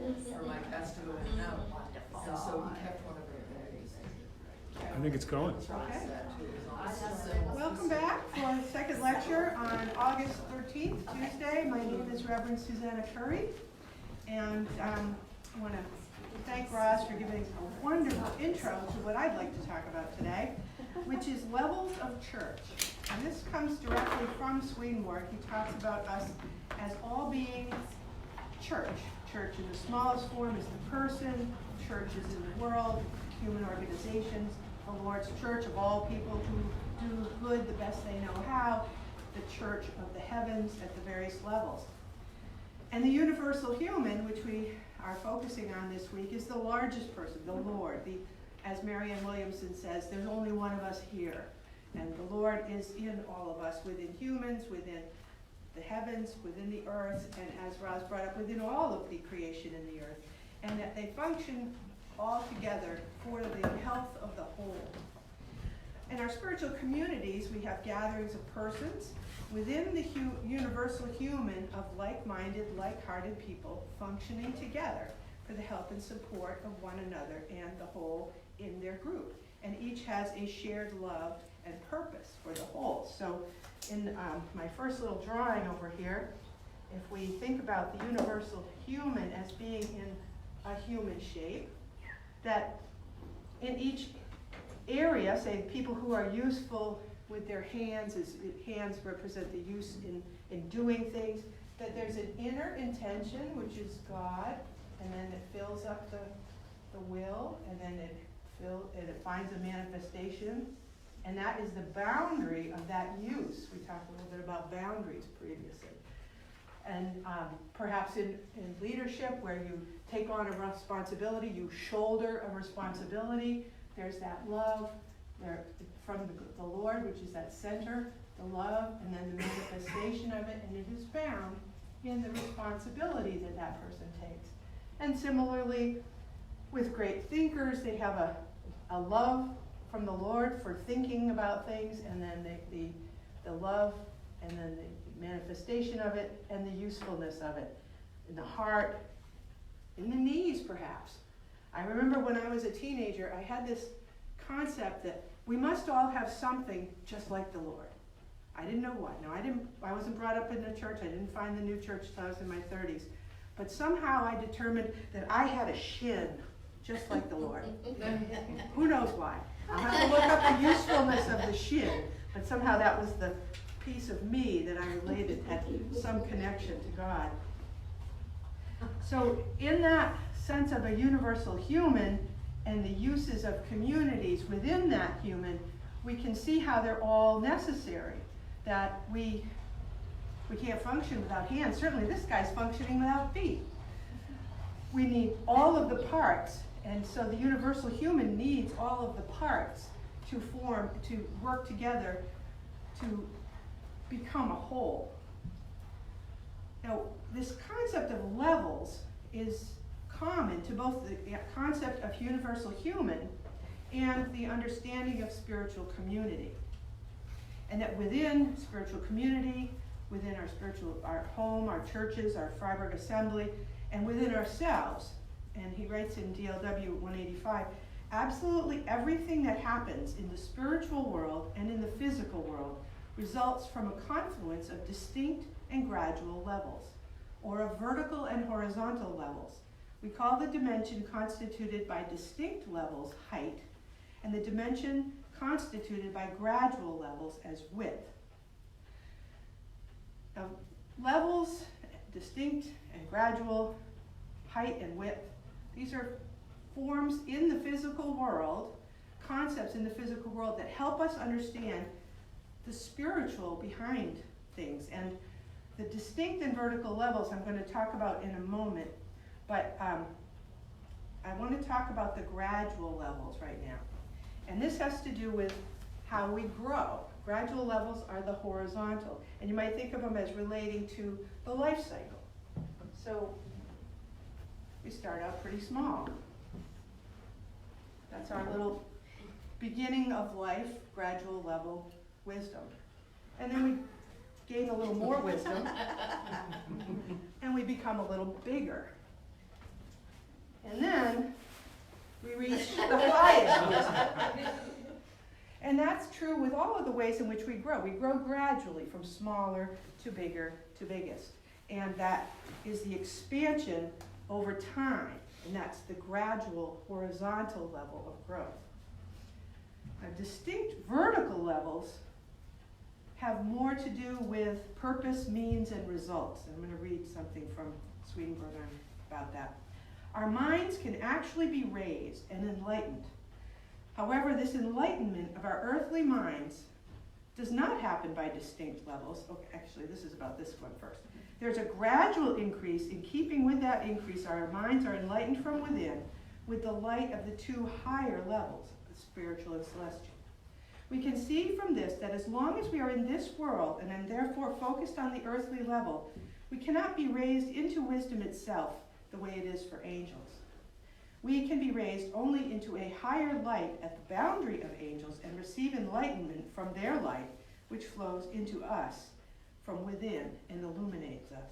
for my cats to go in and out. And so we kept one of their bags. I think it's going. Okay. Welcome back for our second lecture on August 13th, Tuesday. My name is Reverend Susannah Currie, and I want to thank Roz for giving a wonderful intro to what I'd like to talk about today, which is levels of church. And this comes directly from Swedenborg. He talks about us as all being church. Church in the smallest form is the person, churches in the world, human organizations, the Lord's church of all people who do good the best they know how, the church of the heavens at the various levels. And the universal human, which we are focusing on this week, is the largest person, the Lord. As Marianne Williamson says, there's only one of us here. And the Lord is in all of us, within humans, within the heavens, within the earth, and as Roz brought up, within all of the creation in the earth. And that they function all together for the health of the whole. In our spiritual communities, we have gatherings of persons within the universal human of like-minded, like-hearted people functioning together for the help and support of one another and the whole in their group. And each has a shared love and purpose for the whole. So in my first little drawing over here, if we think about the universal human as being in a human shape, that in each area, say people who are useful with their hands, as hands represent the use in doing things, that there's an inner intention, which is God, and then it fills up the will, and then it finds a manifestation, and that is the boundary of that use. We talked a little bit about boundaries previously. And perhaps in leadership, where you take on a responsibility, you shoulder a responsibility, there's that love there from the Lord, which is that center, the love, and then the manifestation of it, and it is found in the responsibility that that person takes. And similarly, with great thinkers, they have a love from the Lord for thinking about things, and then the love, and then the manifestation of it, and the usefulness of it in the heart, in the knees perhaps. I remember when I was a teenager, I had this concept that we must all have something just like the Lord. I didn't know what. Now, I wasn't brought up in the church. I didn't find the new church until I was in my 30s. But somehow I determined that I had a shin just like the Lord. Who knows why? I'll have to look up the usefulness of the shin, but somehow that was the piece of me that I related, had some connection to God. So in that sense of a universal human and the uses of communities within that human, we can see how they're all necessary, that we can't function without hands. Certainly this guy's functioning without feet. We need all of the parts, and so the universal human needs all of the parts to work together to become a whole. Now, this concept of levels is common to both the concept of universal human and the understanding of spiritual community. And that within spiritual community, within our home, our churches, our Freiburg Assembly, and within ourselves, and he writes in DLW 185, absolutely everything that happens in the spiritual world and in the physical world results from a confluence of distinct and gradual levels, or of vertical and horizontal levels. We call the dimension constituted by distinct levels height, and the dimension constituted by gradual levels as width. Now, levels, distinct and gradual, height and width, these are forms in the physical world, concepts in the physical world that help us understand the spiritual behind things. And the distinct and vertical levels I'm going to talk about in a moment, but I want to talk about the gradual levels right now. And this has to do with how we grow. Gradual levels are the horizontal, and you might think of them as relating to the life cycle. So we start out pretty small. That's our little beginning of life, gradual level wisdom. And then we gain a little more wisdom, and we become a little bigger. ways in which we grow. We grow gradually from smaller to bigger to biggest. And that is the expansion over time. And that's the gradual horizontal level of growth. Now, distinct vertical levels have more to do with purpose, means, and results. I'm going to read something from Swedenborg about that. Our minds can actually be raised and enlightened. However, this enlightenment of our earthly minds does not happen by distinct levels. Okay, actually, this is about this one first. There's a gradual increase. In keeping with that increase, our minds are enlightened from within with the light of the two higher levels, the spiritual and celestial. We can see from this that as long as we are in this world and are therefore focused on the earthly level, we cannot be raised into wisdom itself the way it is for angels. We can be raised only into a higher light at the boundary of angels and receive enlightenment from their light, which flows into us from within and illuminates us.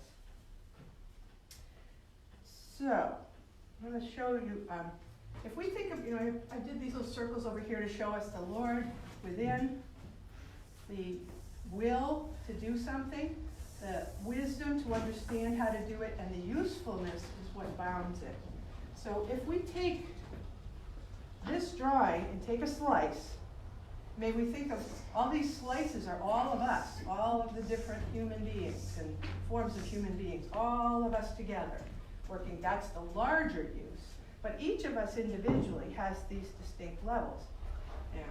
So, I'm going to show you, if we think of, I did these little circles over here to show us the Lord within, the will to do something, the wisdom to understand how to do it, and the usefulness is what bounds it. So if we take this drawing and take a slice, may we think of all these slices are all of us, all of the different human beings and forms of human beings, all of us together working. That's the larger use. But each of us individually has these distinct levels. Now,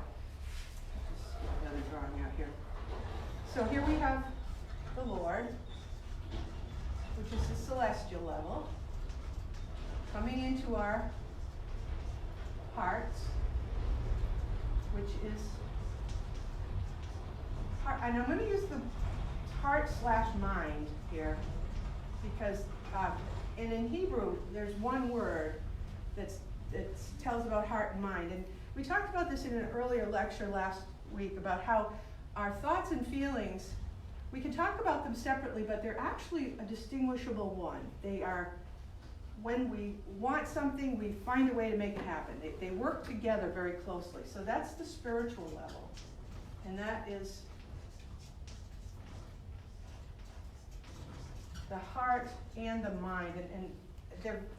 just another drawing out here. So here we have the Lord, which is the celestial level, coming into our hearts, which is heart. And I'm going to use the heart/mind here because in Hebrew there's one word that tells about heart and mind. And we talked about this in an earlier lecture last week about how our thoughts and feelings, we can talk about them separately, but they're actually a distinguishable one. They are, when we want something, we find a way to make it happen. They work together very closely. So that's the spiritual level. And that is the heart and the mind. And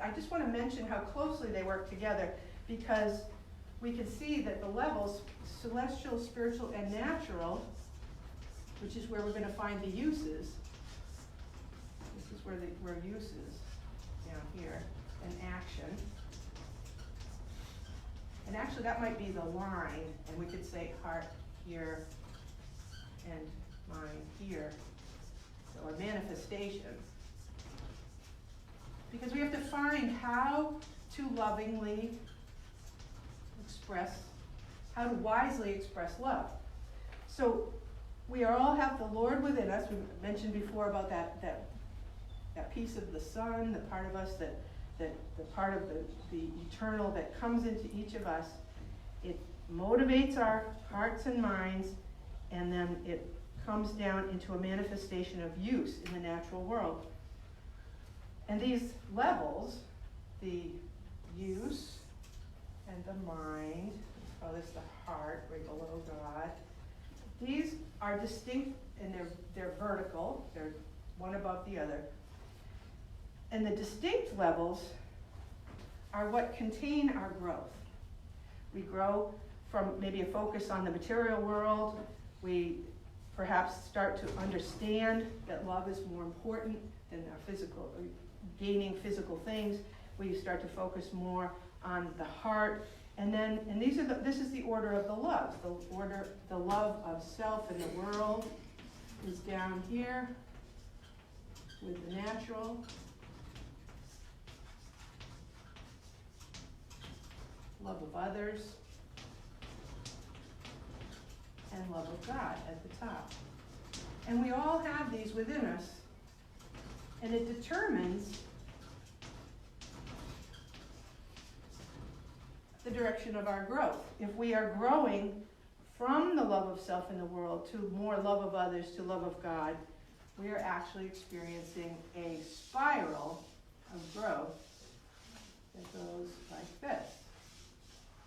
I just want to mention how closely they work together because we can see that the levels, celestial, spiritual, and natural, which is where we're going to find the uses. This is where uses, down here, and action. And actually that might be the line, and we could say heart here and mind here. So a manifestation. Because we have to find how to lovingly express, how to wisely express love. So we all have the Lord within us. We mentioned before about that piece of the sun, the part of us the part of the eternal that comes into each of us. It motivates our hearts and minds, and then it comes down into a manifestation of use in the natural world. And these levels, the use and the mind, let's call this the heart, right below God, these are distinct and they're vertical, they're one above the other. And the distinct levels are what contain our growth. We grow from maybe a focus on the material world. We perhaps start to understand that love is more important than our physical, gaining physical things. We start to focus more on the heart. And then, this is the order of the loves. The love of self and the world is down here with the natural. Love of others, and love of God at the top. And we all have these within us, and it determines the direction of our growth. If we are growing from the love of self in the world to more love of others to love of God, we are actually experiencing a spiral of growth that goes like this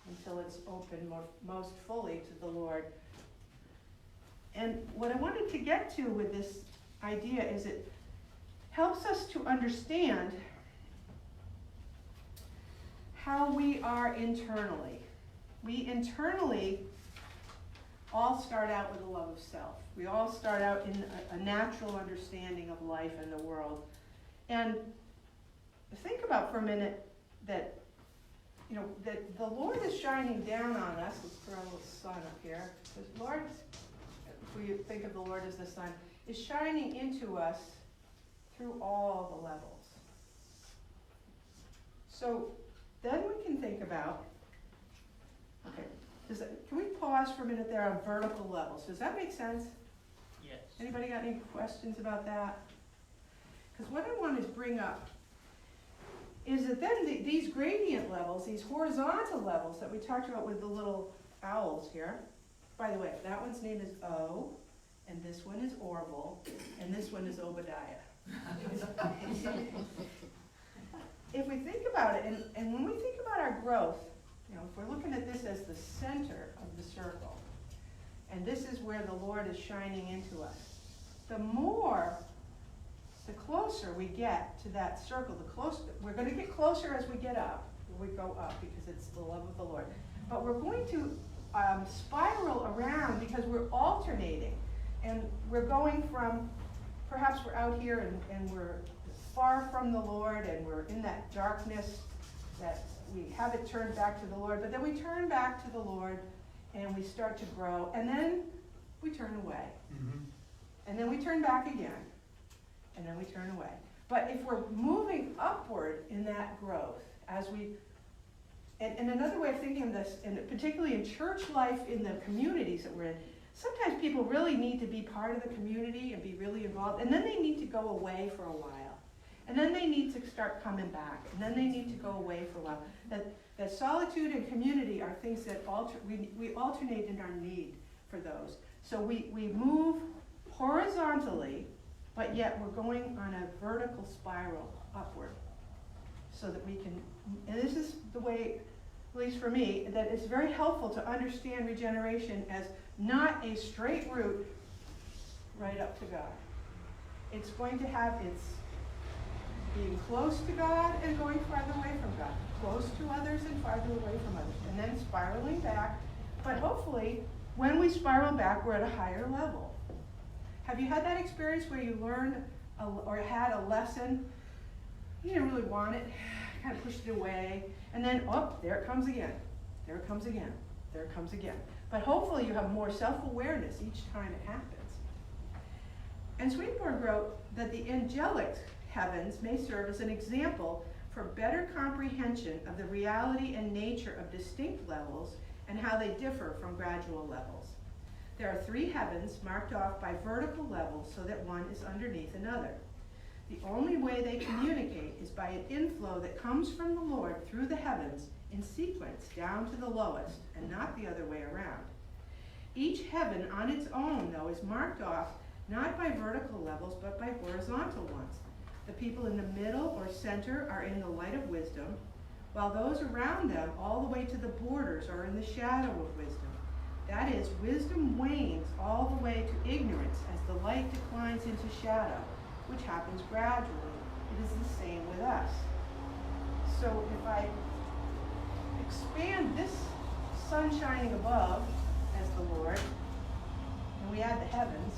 until it's open most fully to the Lord. And what I wanted to get to with this idea is it helps us to understand how we are internally. We internally all start out with a love of self. We all start out in a natural understanding of life and the world. And think about for a minute that, that the Lord is shining down on us. Let's throw a little sun up here. The Lord, if we think of the Lord as the sun, is shining into us through all the levels. So then we can think about, okay, can we pause for a minute there on vertical levels? Does that make sense? Yes. Anybody got any questions about that? Because what I want to bring up is that then these gradient levels, these horizontal levels that we talked about with the little owls here, by the way, that one's name is O, and this one is Orville, and this one is Obadiah. If we think about it, and when we think about our growth, if we're looking at this as the center of the circle, and this is where the Lord is shining into us, the closer we get to that circle, the closer, we're going to get closer as we get up, we go up because it's the love of the Lord. But we're going to spiral around because we're alternating, and we're going from, perhaps we're out here and we're far from the Lord, and we're in that darkness that we have it turned back to the Lord, but then we turn back to the Lord and we start to grow, and then we turn away. Mm-hmm. And then we turn back again, and then we turn away. But if we're moving upward in that growth, and another way of thinking of this, and particularly in church life, in the communities that we're in, sometimes people really need to be part of the community and be really involved, and then they need to go away for a while. And then they need to start coming back, and then they need to go away for a while. That solitude and community are things that we alternate in our need for those. So we move horizontally, but yet we're going on a vertical spiral upward, so that we can, and this is the way, at least for me, that it's very helpful to understand regeneration as not a straight route right up to God. It's going to have its being close to God and going farther away from God, close to others and farther away from others, and then spiraling back. But hopefully, when we spiral back, we're at a higher level. Have you had that experience where you learned or had a lesson, you didn't really want it, kind of pushed it away, and then, there it comes again, there it comes again, there it comes again. But hopefully you have more self-awareness each time it happens. And Swedenborg wrote that the angelic heavens may serve as an example for better comprehension of the reality and nature of distinct levels and how they differ from gradual levels. There are 3 heavens marked off by vertical levels so that one is underneath another. The only way they communicate is by an inflow that comes from the Lord through the heavens in sequence down to the lowest, and not the other way around. Each heaven on its own, though, is marked off not by vertical levels but by horizontal ones. The people in the middle or center are in the light of wisdom, while those around them, all the way to the borders, are in the shadow of wisdom. That is, wisdom wanes all the way to ignorance as the light declines into shadow, which happens gradually. It is the same with us. So if I expand this sun shining above as the Lord, and we add the heavens,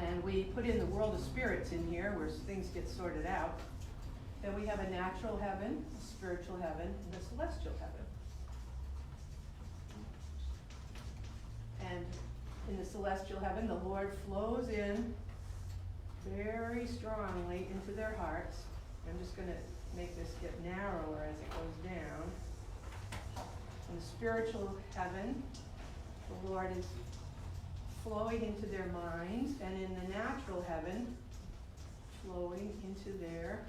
and we put in the world of spirits in here where things get sorted out, then we have a natural heaven, a spiritual heaven, and a celestial heaven. And in the celestial heaven, the Lord flows in very strongly into their hearts. I'm just going to make this get narrower as it goes down. In the spiritual heaven, the Lord is flowing into their minds, and in the natural heaven, flowing into their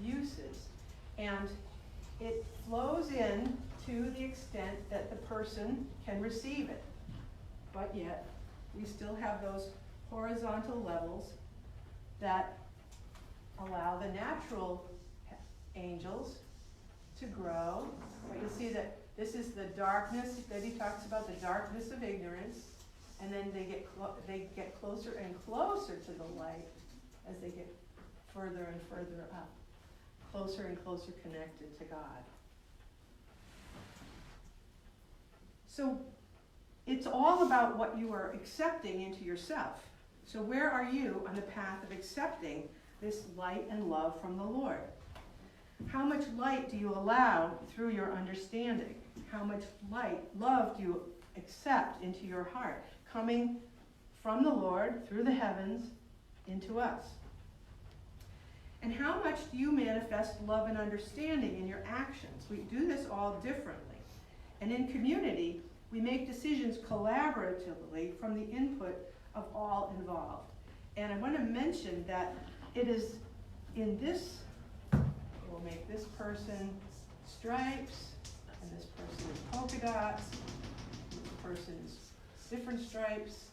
uses. And it flows in to the extent that the person can receive it. But yet, we still have those horizontal levels that allow the natural angels to grow. But you'll see that This is the darkness that he talks about, the darkness of ignorance, and then they get closer and closer to the light as they get further and further up, closer and closer connected to God. So it's all about what you are accepting into yourself. So where are you on the path of accepting this light and love from the Lord? How much light do you allow through your understanding? How much light, love do you accept into your heart, coming from the Lord through the heavens into us? And how much do you manifest love and understanding in your actions? We do this all differently. And in community, we make decisions collaboratively from the input of all involved. And I want to mention that it is in this, we'll make this person stripes, and this person is polka dots, this person is different stripes,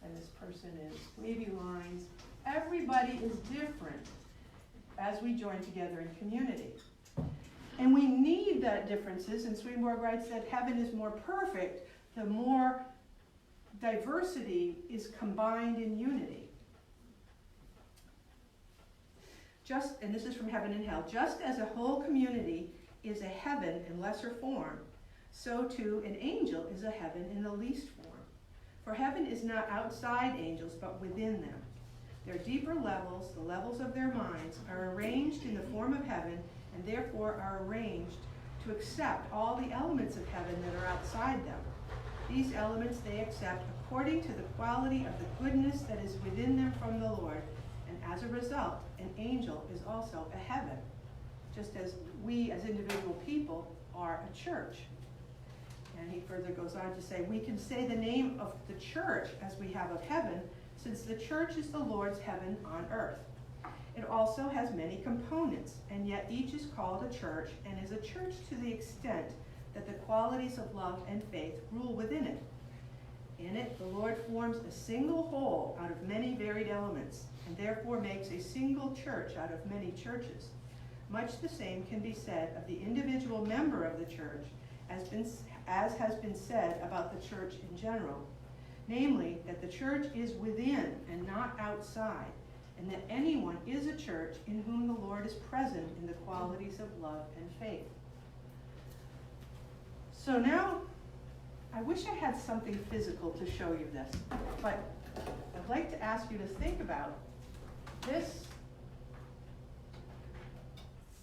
and this person is wavy lines. Everybody is different as we join together in community. And we need that differences, and Swedenborg writes that heaven is more perfect the more diversity is combined in unity. And this is from Heaven and Hell, just as a whole community is a heaven in lesser form, so too an angel is a heaven in the least form. For heaven is not outside angels, but within them. Their deeper levels, the levels of their minds, are arranged in the form of heaven, and therefore are arranged to accept all the elements of heaven that are outside them. These elements they accept according to the quality of the goodness that is within them from the Lord, and as a result, an angel is also a heaven, just as we as individual people are a church. And he further goes on to say, we can say the name of the church as we have of heaven, since the church is the Lord's heaven on earth. It also has many components, and yet each is called a church, and is a church to the extent that the qualities of love and faith rule within it. In it, the Lord forms a single whole out of many varied elements, and therefore makes a single church out of many churches. Much the same can be said of the individual member of the church, as has been said about the church in general. Namely, that the church is within and not outside, and that anyone is a church in whom the Lord is present in the qualities of love and faith. So now, I wish I had something physical to show you this, but I'd like to ask you to think about this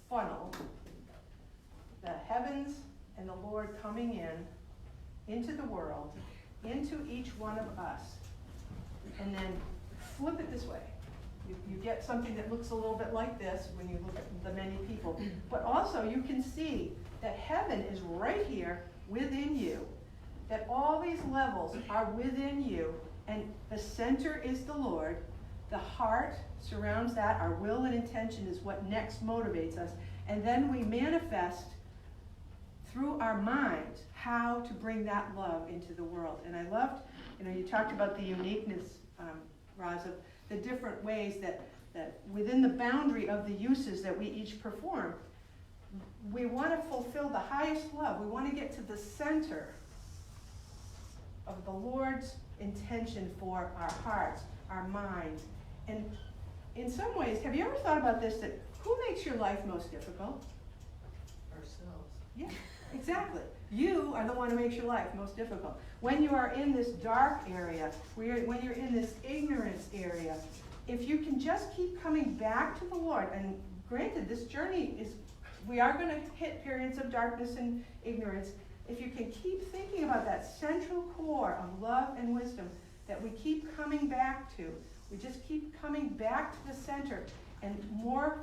funnel, the heavens and the Lord coming into the world, into each one of us, and then flip it this way. You get something that looks a little bit like this when you look at the many people. But also you can see that heaven is right here within you, that all these levels are within you, and the center is the Lord. The heart surrounds that. Our will and intention is what next motivates us. And then we manifest through our minds how to bring that love into the world. And I loved, you talked about the uniqueness, Roz, of the different ways that within the boundary of the uses that we each perform, we want to fulfill the highest love. We want to get to the center of the Lord's intention for our hearts, our minds. And in some ways, have you ever thought about this, that who makes your life most difficult? Ourselves. Yeah, exactly. You are the one who makes your life most difficult. When you are in this dark area, when you're in this ignorance area, if you can just keep coming back to the Lord, and granted, this journey is, we are going to hit periods of darkness and ignorance. If you can keep thinking about that central core of love and wisdom that we keep coming back to, we just keep coming back to the center, and more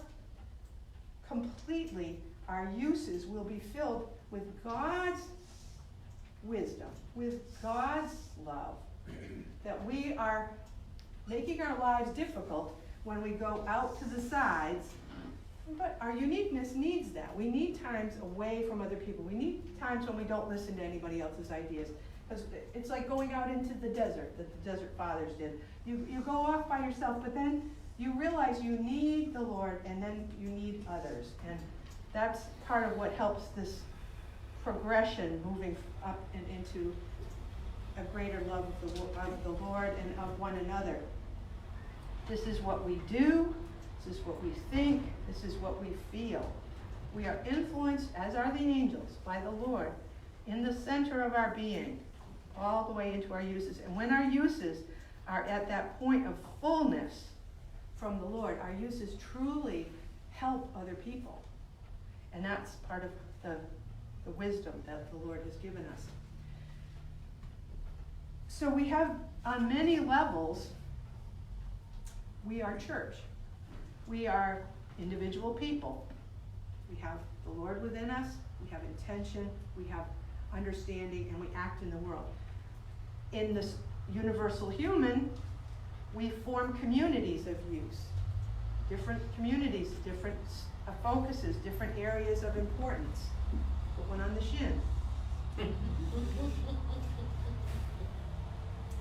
completely our uses will be filled with God's wisdom, with God's love, that we are making our lives difficult when we go out to the sides. But our uniqueness needs that. We need times away from other people. We need times when we don't listen to anybody else's ideas. Because it's like going out into the desert that the Desert Fathers did. You go off by yourself, but then you realize you need the Lord, and then you need others. And that's part of what helps this progression moving up and into a greater love of the Lord and of one another. This is what we do, this is what we think, this is what we feel. We are influenced, as are the angels, by the Lord in the center of our being, all the way into our uses. And when our uses are at that point of fullness from the Lord, our uses truly help other people. And that's part of the wisdom that the Lord has given us. So we have, on many levels, we are church. We are individual people. We have the Lord within us, we have intention, we have understanding, and we act in the world. In this universal human, we form communities of use. Different communities, different focuses, different areas of importance. Put one on the shin.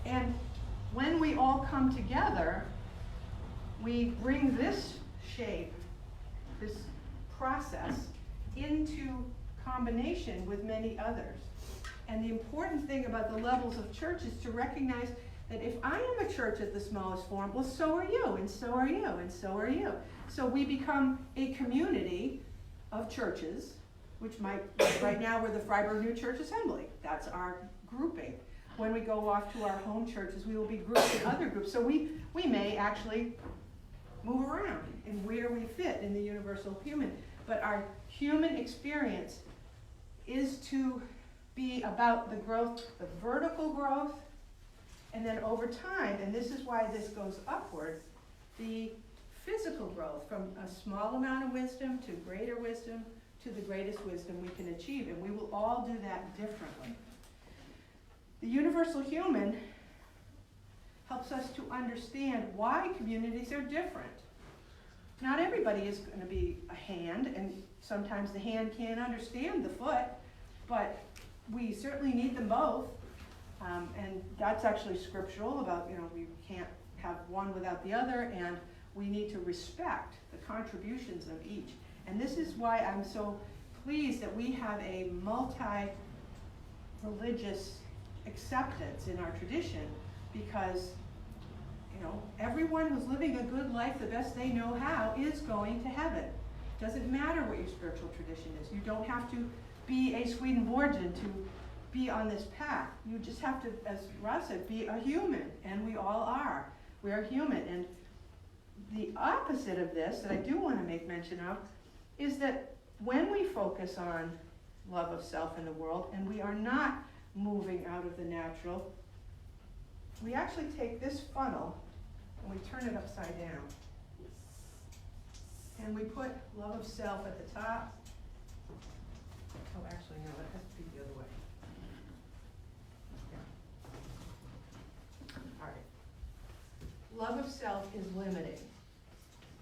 And when we all come together, we bring this shape, this process, into combination with many others. And the important thing about the levels of church is to recognize that if I am a church at the smallest form, well, so are you, and so are you, and so are you. So we become a community of churches, which might, right now we're the Freiburg New Church Assembly. That's our grouping. When we go off to our home churches, we will be grouped in other groups. So we may actually move around in where we fit in the universal human. But our human experience is to be about the growth, the vertical growth, and then over time, and this is why this goes upward, the physical growth from a small amount of wisdom to greater wisdom to the greatest wisdom we can achieve. And we will all do that differently. The universal human helps us to understand why communities are different. Not everybody is going to be a hand, and sometimes the hand can't understand the foot, but we certainly need them both. And that's actually scriptural about, we can't have one without the other, and we need to respect the contributions of each. And this is why I'm so pleased that we have a multi-religious acceptance in our tradition, because everyone who's living a good life the best they know how is going to heaven. It doesn't matter what your spiritual tradition is. You don't have to be a Swedenborgian to be on this path. You just have to, as Ross said, be a human, and we all are. We are human. And the opposite of this, that I do want to make mention of, is that when we focus on love of self in the world, and we are not moving out of the natural, we actually take this funnel and we turn it upside down. And we put love of self at the top. Oh, actually, no, it has to be the other way. Yeah. All right. Love of self is limiting.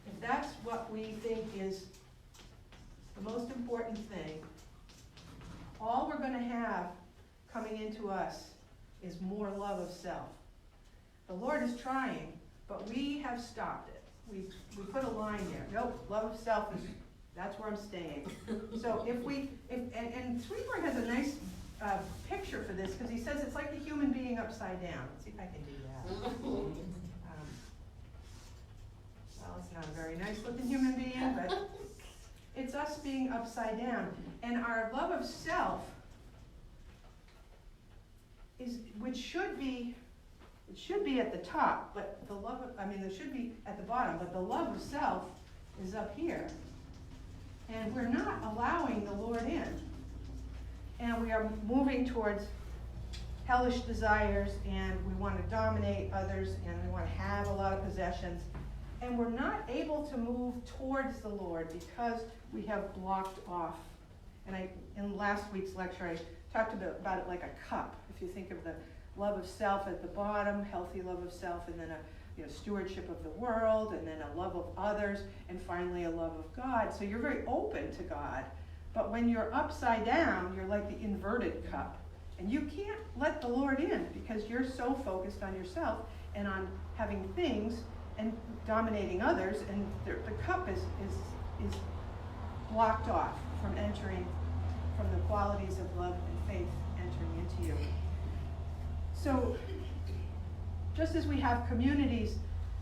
If that's what we think is the most important thing, all we're going to have coming into us is more love of self. The Lord is trying, but we have stopped it. We put a line there. Nope, love of self is, that's where I'm staying. So and Swedenborg has a nice picture for this, because he says it's like the human being upside down. Let's see if I can do that. Well, it's not a very nice looking human being, but it's us being upside down. And our love of self it should be at the top, but it should be at the bottom, but the love of self is up here. And we're not allowing the Lord in. And we are moving towards hellish desires, and we want to dominate others, and we want to have a lot of possessions. And we're not able to move towards the Lord because we have blocked off. And in last week's lecture, I talked about it like a cup. If you think of the love of self at the bottom, healthy love of self, and then a stewardship of the world, and then a love of others, and finally a love of God. So you're very open to God. But when you're upside down, you're like the inverted cup. And you can't let the Lord in because you're so focused on yourself and on having things and dominating others, and the cup is blocked off from entering from the qualities of love and faith entering into you. So, just as we have communities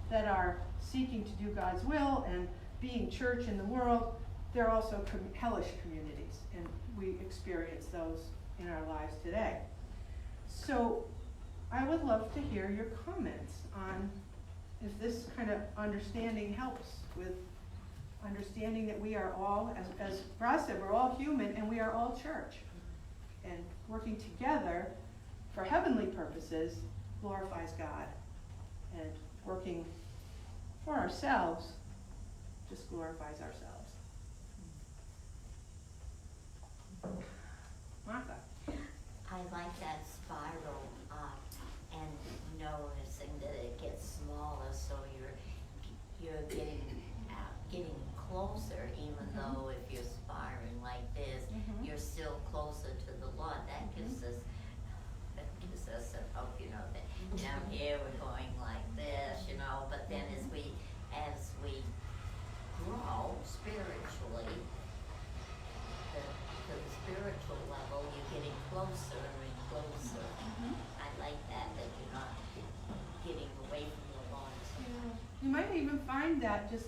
that are seeking to do God's will and being church in the world, there are also hellish communities, and we experience those in our lives today. So, I would love to hear your comments on if this kind of understanding helps with understanding that we are all, as Ross said, we're all human and we are all church. And working together for heavenly purposes glorifies God. And working for ourselves just glorifies ourselves. Martha. I like that spiral and noticing that it gets smaller, so you're getting closer, even though if you're spiraling like this, you're still closer to the Lord. That gives us a hope, that down here we're going like this, but then as we grow spiritually, to the spiritual level, you're getting closer and closer. I like that you're not getting away from the Lord. You might even find that just,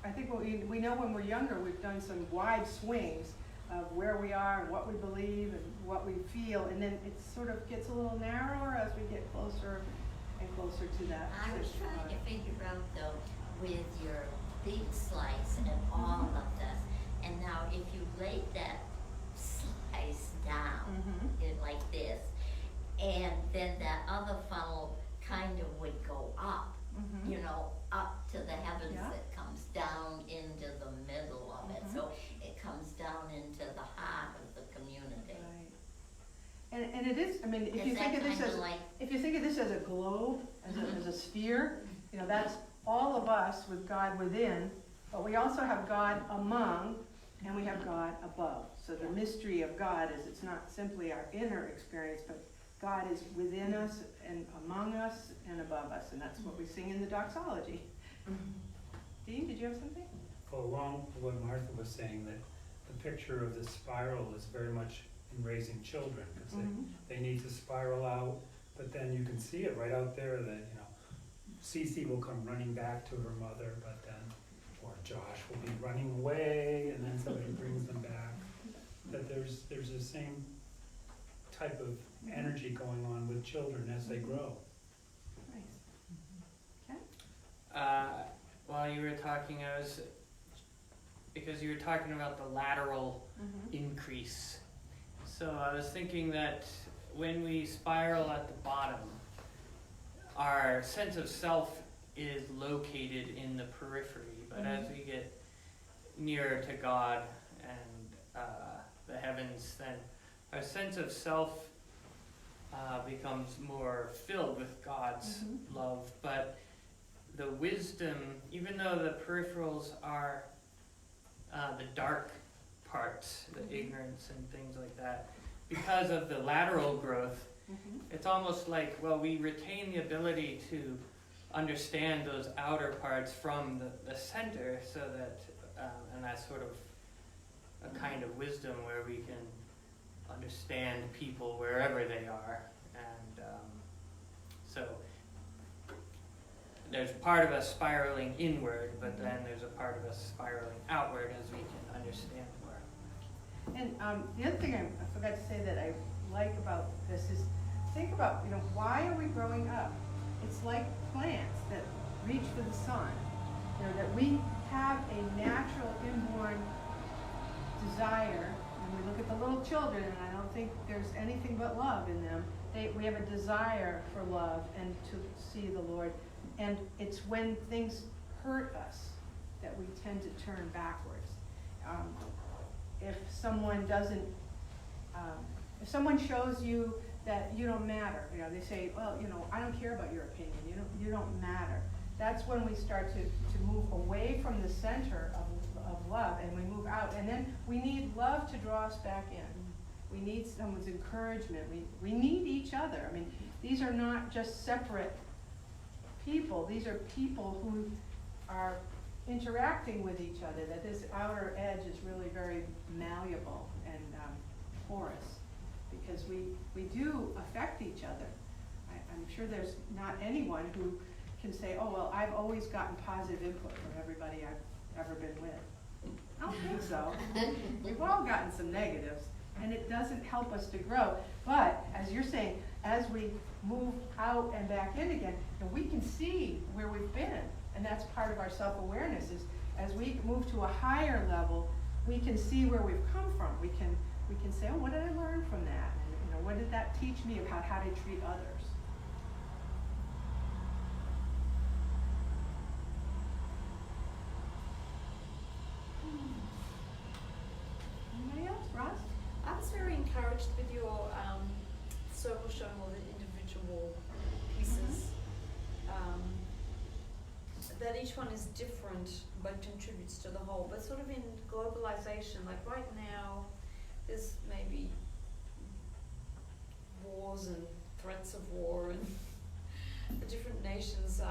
I think what we know when we're younger, we've done some wide swings of where we are and what we believe and what we feel, and then it sort of gets a little narrower as we get closer and closer to that. I was trying to figure out though, with your big slice and all of this, and now if you laid that slice down like this, and then that other funnel kind of would go up, up to the heavens. Yeah. It comes down into the middle of it, so it comes down into the heart of the community. Right. And it is, if you think of this as a globe, as a sphere, that's all of us with God within, but we also have God among, and we have God above. So the mystery of God is it's not simply our inner experience, but God is within us and among us and above us, and that's what we sing in the doxology. Dean, did you have something? Well, along with what Martha was saying, that the picture of the spiral is very much in raising children, because they need to spiral out, but then you can see it right out there that, Cece will come running back to her mother, but then, or Josh will be running away, and then somebody brings them back. That there's the same type of energy going on with children as they grow. Nice. Okay. While you were talking, because you were talking about the lateral increase. So I was thinking that when we spiral at the bottom, our sense of self is located in the periphery, but as we get nearer to God and the heavens, then our sense of self becomes more filled with God's love. But the wisdom, even though the peripherals are the dark parts, the ignorance and things like that, because of the lateral growth, it's almost like, we retain the ability to understand those outer parts from the center, so that, and that's sort of a kind of wisdom where we can understand people wherever they are. And so there's part of us spiraling inward, but then there's a part of us spiraling outward as we can understand more. And the other thing I forgot to say that I like about this is, think about, why are we growing up? It's like plants that reach for the sun. That we have a natural inborn desire. When we look at the little children, and I don't think there's anything but love in them, we have a desire for love and to see the Lord. And it's when things hurt us that we tend to turn backwards. If someone doesn't, if someone shows you that you don't matter, they say, I don't care about your opinion, you don't matter. That's when we start to move away from the center of love, and we move out. And then we need love to draw us back in. We need someone's encouragement. We need each other. These are not just separate people. These are people who are interacting with each other, that this outer edge is really very malleable and porous, because we do affect each other. I'm sure there's not anyone who can say, oh, well, I've always gotten positive input from everybody I've ever been with. I don't think so. We've all gotten some negatives, and it doesn't help us to grow. But, as you're saying, as we move out and back in again, and we can see where we've been, and that's part of our self-awareness, is as we move to a higher level, we can see where we've come from. We can say, oh, what did I learn from that? And, what did that teach me about how to treat others? Anybody else? Ross? I was very encouraged with your circle showing all the individual pieces. That each one is different but contributes to the whole. But sort of in globalization, like right now, there's maybe wars and threats of war, and the different nations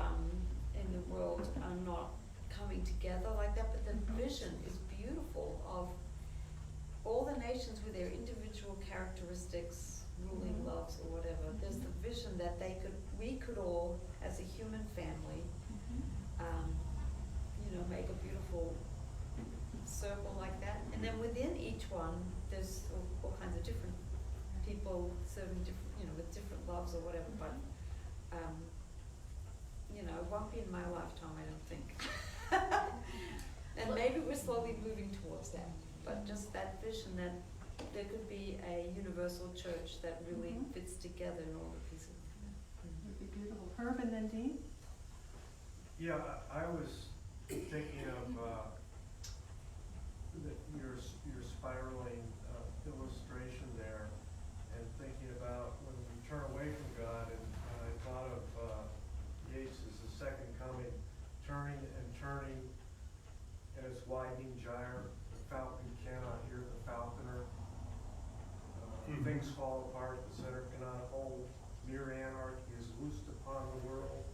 in the world are not coming together like that. But the vision is beautiful of all the nations with their individual characteristics, ruling loves or whatever. There's the vision that we could all, as a human family, make a beautiful circle like that. And then within each one, there's all kinds of different people serving different, with different loves or whatever. But, it won't be in my lifetime, I don't think. And maybe we're slowly moving towards that. But just that vision that there could be a universal church that really fits together in all the pieces. Would be beautiful. Herb and then Dean? Yeah, I was thinking of your spiraling illustration there, and thinking about when we turn away from God, and I thought of Yeats' The Second Coming, turning and turning, and its widening gyre, the falcon cannot hear the falconer. Things fall apart, the center cannot hold, mere anarchy is loosed upon the world,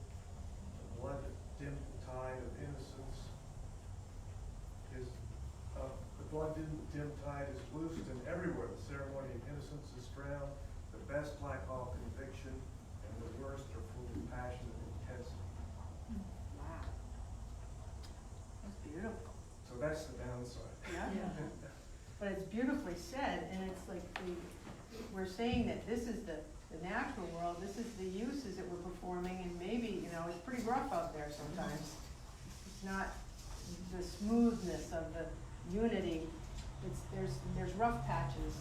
the blood dimmed tide of innocence is the blood-dim tide is loosed, and everywhere the ceremony of innocence is drowned. The best lack all conviction, and the worst are full of passion and intensity. Wow. That's beautiful. So that's the downside. Yeah. But it's beautifully said, and it's like we're saying that this is the natural world, this is the uses that we're performing, and maybe, it's pretty rough out there sometimes. It's not the smoothness of the unity. There's rough patches.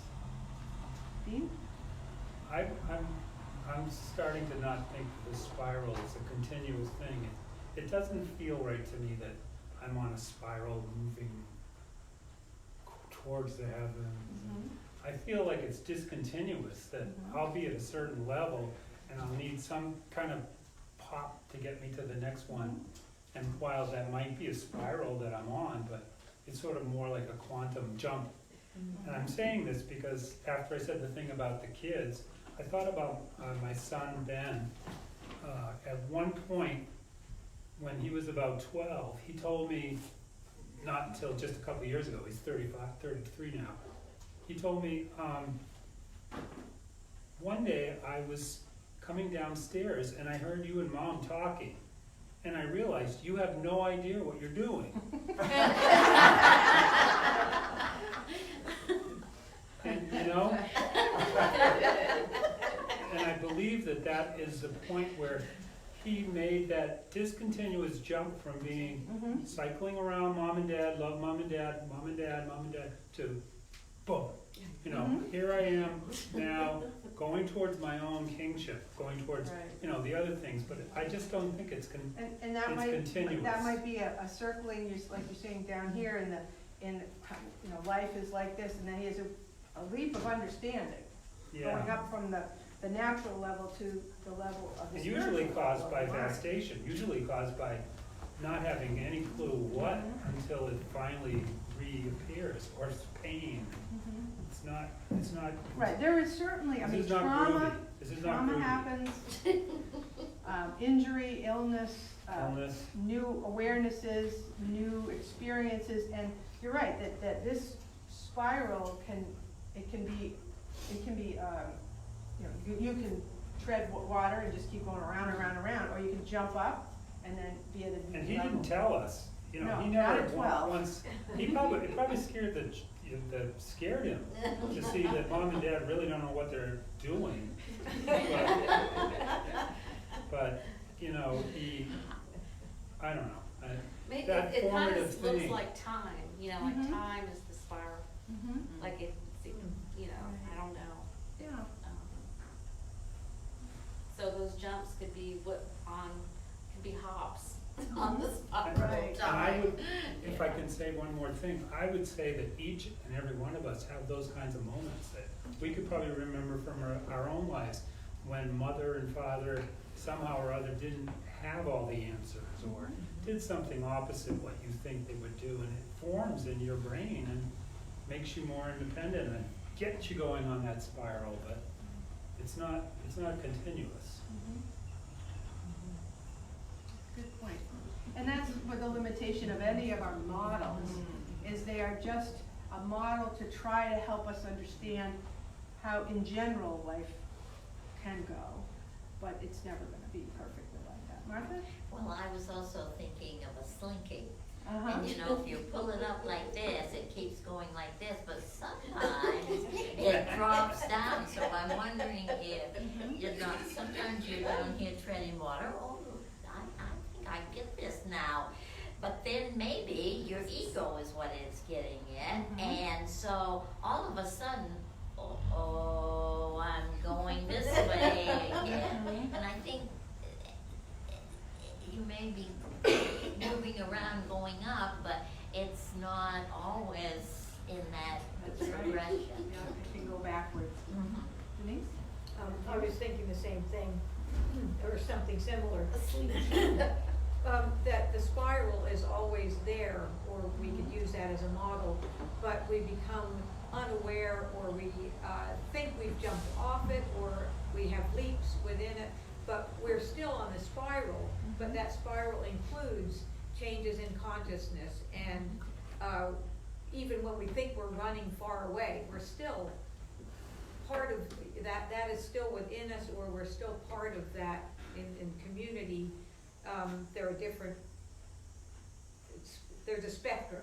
Dean? I'm starting to not think the spiral is a continuous thing. It doesn't feel right to me that I'm on a spiral moving towards the heavens. I feel like it's discontinuous, that I'll be at a certain level and I'll need some kind of pop to get me to the next one. And while that might be a spiral that I'm on, but it's sort of more like a quantum jump. And I'm saying this because after I said the thing about the kids, I thought about my son Ben. At one point, when he was about 12, he told me, not until just a couple of years ago, he's 33 now, he told me, one day I was coming downstairs and I heard you and Mom talking, and I realized you have no idea what you're doing. And, and I believe that is the point where he made that discontinuous jump from being cycling around mom and dad, love mom and dad, mom and dad, mom and dad, to boom. Here I am now going towards my own kingship, going towards, the other things, but I just don't think it's and that continuous. That might be a circling, like you're saying down here life is like this, and then he has a leap of understanding. Going up from the natural level to the level of the and spiritual usually caused by level. fastation, usually caused by not having any clue what until it finally reappears, or it's pain. It's not. Right, there is certainly, This is trauma not groovy. happens, injury, illness, Illness. new awarenesses, new experiences, and you're right, that this spiral can be, you know, you can tread water and just keep going around and around and around, or you can jump up and then be at a new And he level. didn't tell us, you know, No, he not never at 12. once, it probably scared him to see that mom and dad really don't know what they're doing. But, you know, I don't know, Maybe that it kind formative of looks thing. like time, you know, like Mhm. time is the spiral, Mm-hmm. like it's, you know, I don't know. Yeah. So those jumps could be could be hops on the spiral Right. And time. I would, if I can say one more thing, I would say that each and every one of us have those kinds of moments that we could probably remember from our own lives, when mother and father somehow or other didn't have all the answers, or did something opposite what you think they would do, and it forms in your brain and makes you more independent and gets you going on that spiral, but it's not continuous. Good point. And that's what the limitation of any of our models, is they are just a model to try to help us understand how in general life can go, but it's never gonna be perfectly like that. Martha? Well, I was also thinking of a slinky. Uh-huh. And you know, if you pull it up like this, it keeps going like this, but sometimes it drops down. So I'm wondering if you're not, sometimes you're down here treading water, oh, I think I get this now. But then maybe your ego is what it's getting at, and so all of a sudden, oh, I'm going this way again. And I think you may be moving around going up, but it's not always in that That's right. progression. Yeah, it can go backwards. Denise? I was thinking the same thing, or something similar. That the spiral is always there, or we could use that as a model, but we become unaware, or we think we've jumped off it, or we have leaps within it, but we're still on the spiral, but that spiral includes changes in consciousness, and even when we think we're running far away, we're still part of that is still within us, or we're still part of that in community. There are different, there's a spectrum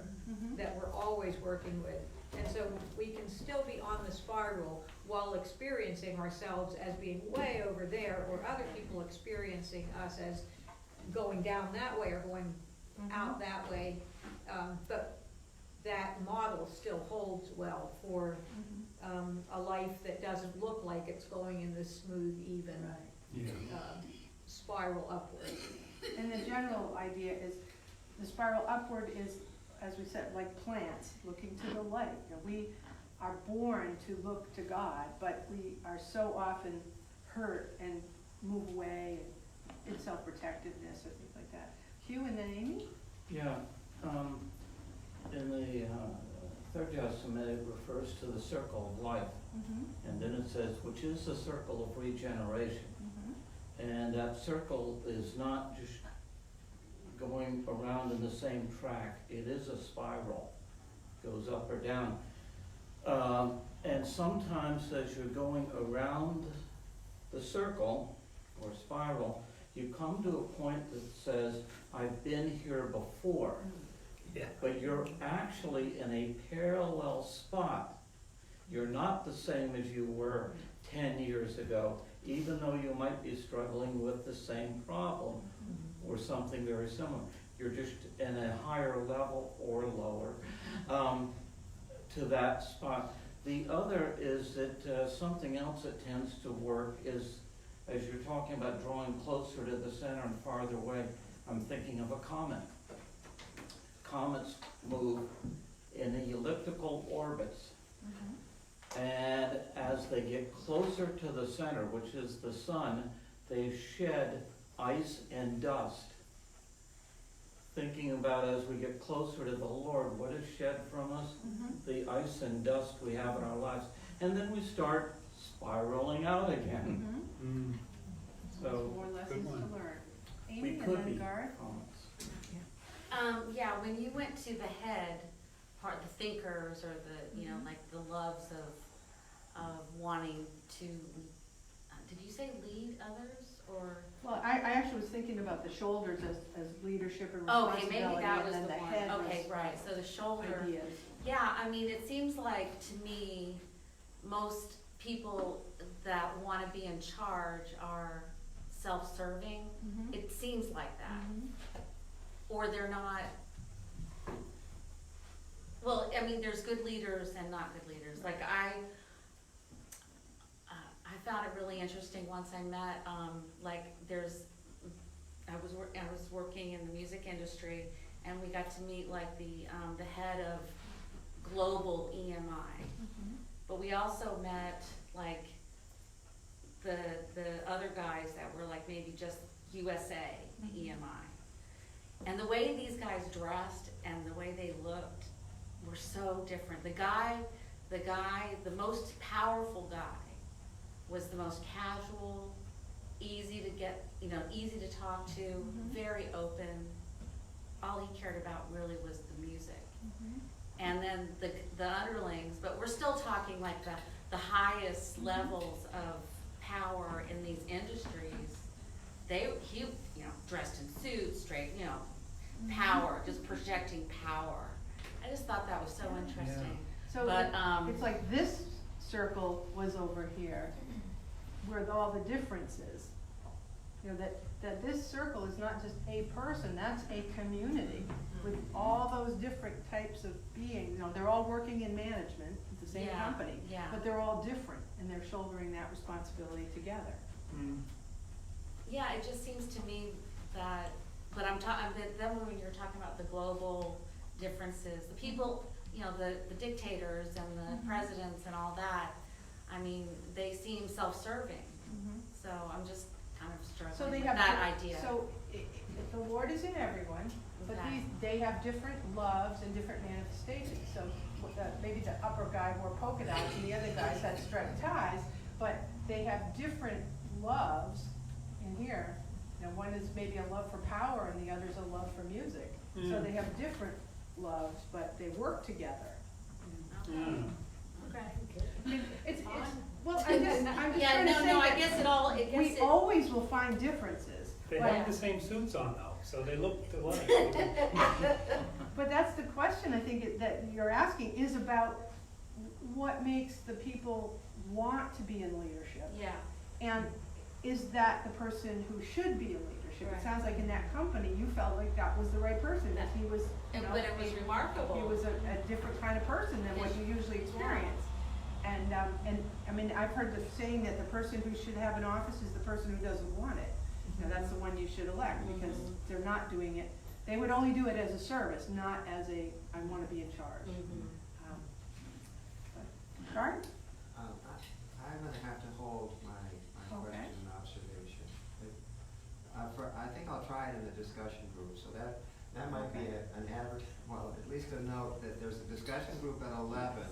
that we're always working with. And so we can still be on the spiral while experiencing ourselves as being way over there, or other people experiencing us as going down that way or going out that way. But that model still holds well for a life that doesn't look like it's going in this smooth, even Yeah. spiral upward. And the general idea is, the spiral upward is, as we said, like plants looking to the light. You know, we are born to look to God, but we are so often hurt and move away in self-protectiveness or things like that. Hugh and then Amy? Yeah, in the third testament, it refers to the circle of life, and then it says, which is the circle of regeneration. And that circle is not just going around in the same track, it is a spiral, goes up or down. And sometimes as you're going around the circle or spiral, you come to a point that says, I've been here before. Yeah. But you're actually in a parallel spot. You're not the same as you were 10 years ago, even though you might be struggling with the same problem or something very similar. You're just in a higher level or lower to that spot. The other is that something else that tends to work is, as you're talking about drawing closer to the center and farther away, I'm thinking of a comet. Comets move in elliptical orbits. And as they get closer to the center, which is the sun, they shed ice and dust. Thinking about as we get closer to the Lord, what is shed from us? The ice and dust we have in our lives. And then we start spiraling out again. So more lessons to learn. Amy We and could then be Garth. comments. Yeah, when you went to the head part, the thinkers or the, you know, like the loves of wanting to, did you say lead others or? Well, I actually was thinking about the shoulders as leadership and Okay, responsibility, maybe that and was then the the one. head Okay, was right, so the shoulder. ideas. Yeah, I mean, it seems like to me, most people that wanna be in charge are self-serving. Mhm. It seems like that. Mhm. Or they're not, well, I mean, there's good leaders and not good leaders. Like I found it really interesting once I met, like I was working in the music industry and we got to meet like the head of global EMI. Mhm. But we also met like the other guys that were like maybe just USA EMI. And the way these guys dressed and the way they looked were so different. The most powerful guy was the most casual, easy to get, easy to talk to, very open. All he cared about really was the music. Mhm. And then the underlings, but we're still talking like the highest levels of power in these industries. He dressed in suits, straight, power, just projecting power. I just thought that was so interesting. So But, it's like this circle was over here, where all the differences. You know, that this circle is not just a person, that's a community with all those different types of beings. You know, they're all working in management at the same Yeah, company, yeah. but they're all different and they're shouldering that responsibility together. Mm. Yeah, it just seems to me that, but then when you're talking about the global differences, the people, the dictators and the presidents and all that, I mean, they seem self-serving. So I'm just kind of So struggling they with have, that idea. so if the Lord is in everyone, but Okay. they have different loves and different manifestations. So maybe the upper guy wore polka dots and the other guys had striped ties, but they have different loves in here. One is maybe a love for power and the other's a love for music. So they have different loves, but they work together. Mm. Okay. I mean, well, I'm just Yeah, trying to say I that guess we always will find differences. They but- have the same suits on though, so they look alike. But that's the question I think that you're asking, is about what makes the people want to be in leadership? Yeah. And is that the person who should be in leadership? Right. It sounds like in that company, you felt like that was the right person, that he was, But it was remarkable. he was a different kind of person than what you usually experience. And I mean, I've heard the saying that the person who should have an office is the person who doesn't want it. Now, that's the one you should elect, because they're not doing it. They would only do it as a service, not as a, I wanna be in charge. Karen? I'm gonna have to hold my Okay. question and observation. I think I'll try it in the discussion group, so that might be an at least a note that there's a discussion group at 11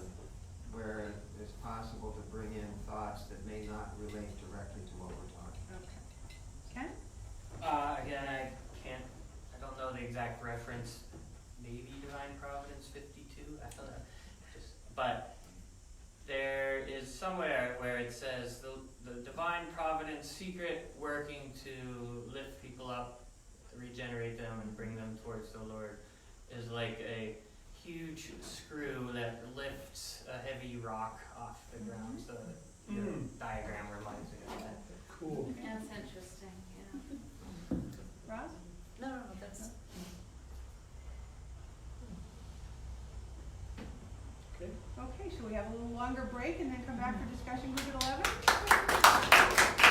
where it's possible to bring in thoughts that may not relate directly to what we're talking about. Ken? Again, I don't know the exact reference, maybe Divine Providence 52, I don't know. But there is somewhere where it says the Divine Providence secret working to lift people up, regenerate them, and bring them towards the Lord is like a huge screw that lifts a heavy rock off the ground. So your diagram reminds me of that. Cool. That's interesting, yeah. Roz? No, that's. Okay. Okay, shall we have a little longer break and then come back for discussion group at 11?